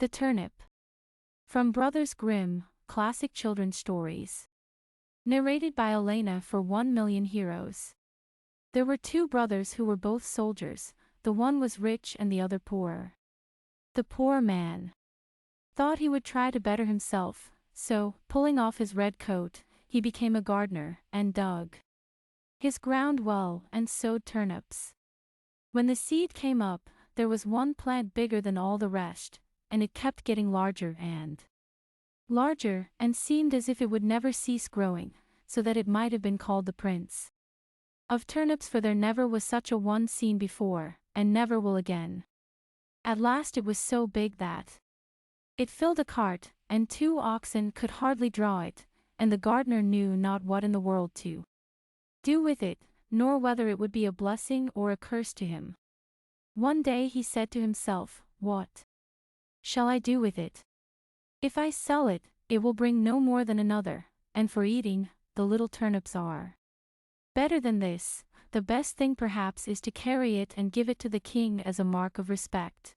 The Turnip. From Brothers Grimm, Classic Children's Stories. Narrated by Elena for 1,000,000 Heroes. There were two brothers who were both soldiers, the one was rich and the other poor. The poor man thought he would try to better himself, so, pulling off his red coat, he became a gardener, and dug his ground well, and sowed turnips. When the seed came up, there was one plant bigger than all the rest, and it kept getting larger and larger, and seemed as if it would never cease growing, so that it might have been called the Prince of Turnips, for there never was such a one seen before, and never will again. At last it was so big that it filled a cart, and 2 oxen could hardly draw it, and the gardener knew not what in the world to do with it, nor whether it would be a blessing or a curse to him. One day he said to himself, "What shall I do with it? If I sell it, it will bring no more than another, and for eating, the little turnips are better than this. The best thing perhaps is to carry it and give it to the king as a mark of respect."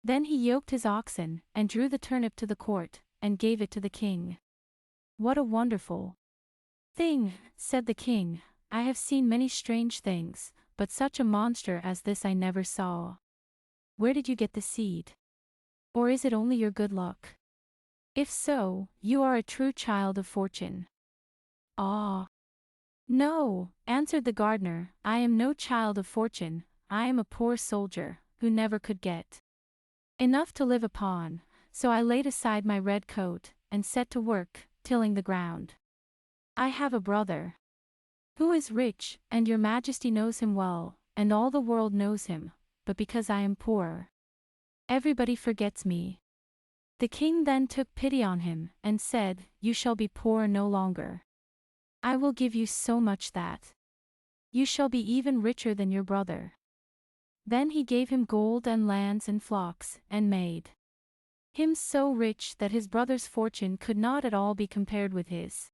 Then he yoked his oxen, and drew the turnip to the court, and gave it to the king. "What a wonderful thing," said the king. "I have seen many strange things, but such a monster as this I never saw. Where did you get the seed? Or is it only your good luck? If so, you are a true child of fortune." "Ah, no," answered the gardener, "I am no child of fortune. I am a poor soldier, who never could get enough to live upon, so I laid aside my red coat, and set to work, tilling the ground. I have a brother who is rich, and your majesty knows him well, and all the world knows him, but because I am poor, everybody forgets me." The king then took pity on him, and said, "You shall be poor no longer. I will give you so much that you shall be even richer than your brother." Then he gave him gold and lands and flocks, and made him so rich that his brother's fortune could not at all be compared with his.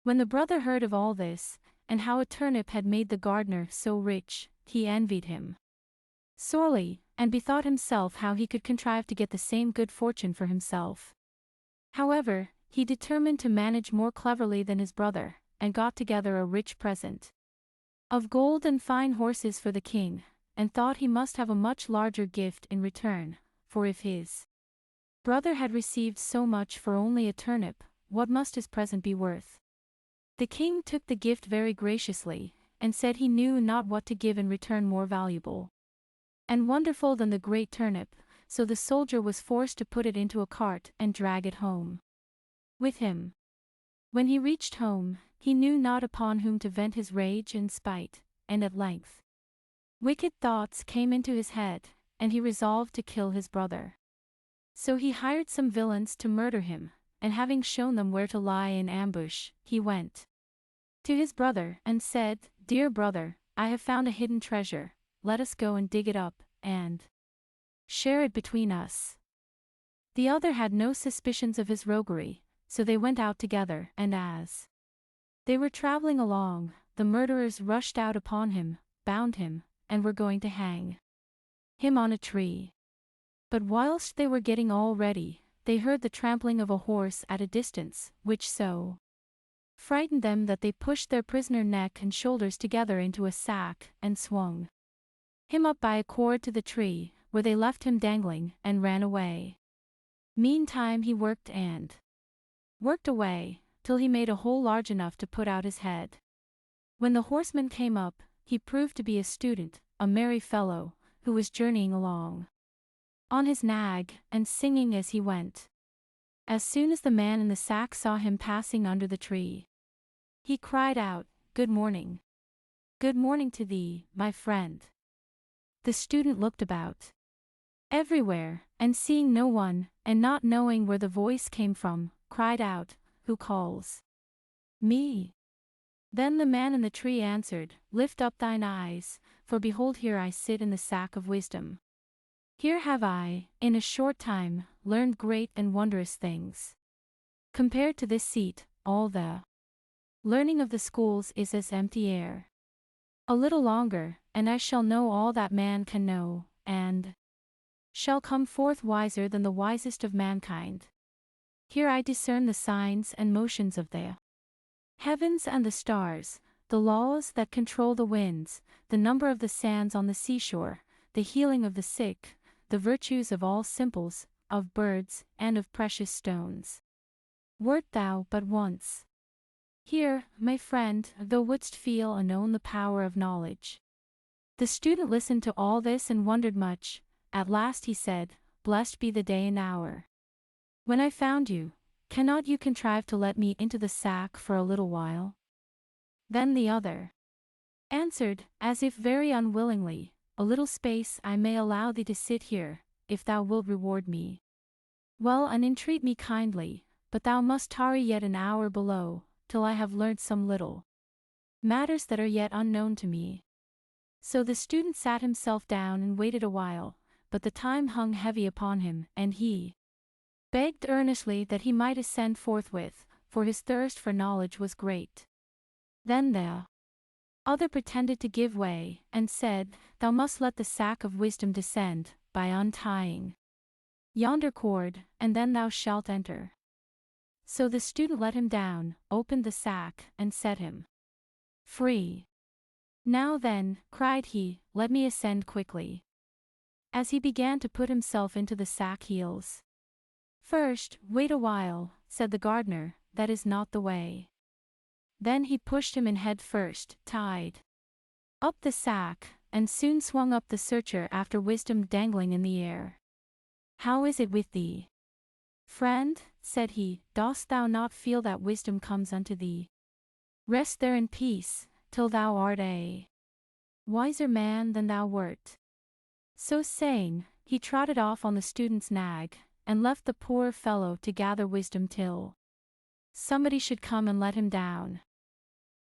When the brother heard of all this, and how a turnip had made the gardener so rich, he envied him sorely, and bethought himself how he could contrive to get the same good fortune for himself. However, he determined to manage more cleverly than his brother, and got together a rich present of gold and fine horses for the king, and thought he must have a much larger gift in return, for if his brother had received so much for only a turnip, what must his present be worth? The king took the gift very graciously, and said he knew not what to give in return more valuable and wonderful than the great turnip, so the soldier was forced to put it into a cart and drag it home with him. When he reached home, he knew not upon whom to vent his rage and spite, and at length wicked thoughts came into his head, and he resolved to kill his brother. So he hired some villains to murder him, and having shown them where to lie in ambush, he went to his brother and said, "Dear brother, I have found a hidden treasure, let us go and dig it up, and share it between us." The other had no suspicions of his roguery, so they went out together, and as they were traveling along, the murderers rushed out upon him, bound him, and were going to hang him on a tree. But whilst they were getting all ready, they heard the trampling of a horse at a distance, which so frightened them that they pushed their prisoner neck and shoulders together into a sack, and swung him up by a cord to the tree, where they left him dangling, and ran away. Meantime he worked and worked away, till he made a hole large enough to put out his head. When the horseman came up, he proved to be a student, a merry fellow, who was journeying along on his nag, and singing as he went. As soon as the man in the sack saw him passing under the tree, he cried out, "Good morning. Good morning to thee, my friend." The student looked about everywhere, and seeing no one, and not knowing where the voice came from, cried out, "Who calls me?" Then the man in the tree answered, "Lift up thine eyes, for behold here I sit in the sack of wisdom. Here have I, in a short time, learned great and wondrous things. Compared to this seat, all the learning of the schools is as empty air. A little longer, and I shall know all that man can know, and shall come forth wiser than the wisest of mankind. Here I discern the signs and motions of the heavens and the stars, the laws that control the winds, the number of the sands on the seashore, the healing of the sick, the virtues of all simples, of birds, and of precious stones. Wert thou but once here, my friend, thou wouldst feel and own the power of knowledge. The student listened to all this and wondered much. At last he said, Blessed be the day and hour when I found you. Cannot you contrive to let me into the sack for a little while? Then the other answered, as if very unwillingly, A little space I may allow thee to sit here, if thou wilt reward me well and entreat me kindly, but thou must tarry yet an hour below, till I have learnt some little matters that are yet unknown to me. So the student sat himself down and waited a while, but the time hung heavy upon him, and he begged earnestly that he might ascend forthwith, for his thirst for knowledge was great. Then the other pretended to give way, and said, Thou must let the sack of wisdom descend, by untying yonder cord, and then thou shalt enter. So the student let him down, opened the sack, and set him free. Now then, cried he, let me ascend quickly. As he began to put himself into the sack heels. First, wait a while, said the gardener, that is not the way. Then he pushed him in head first, tied up the sack, and soon swung up the searcher after wisdom dangling in the air. How is it with thee, friend? Said he, dost thou not feel that wisdom comes unto thee? Rest there in peace, till thou art a wiser man than thou wert. So saying, he trotted off on the student's nag, and left the poor fellow to gather wisdom till somebody should come and let him down.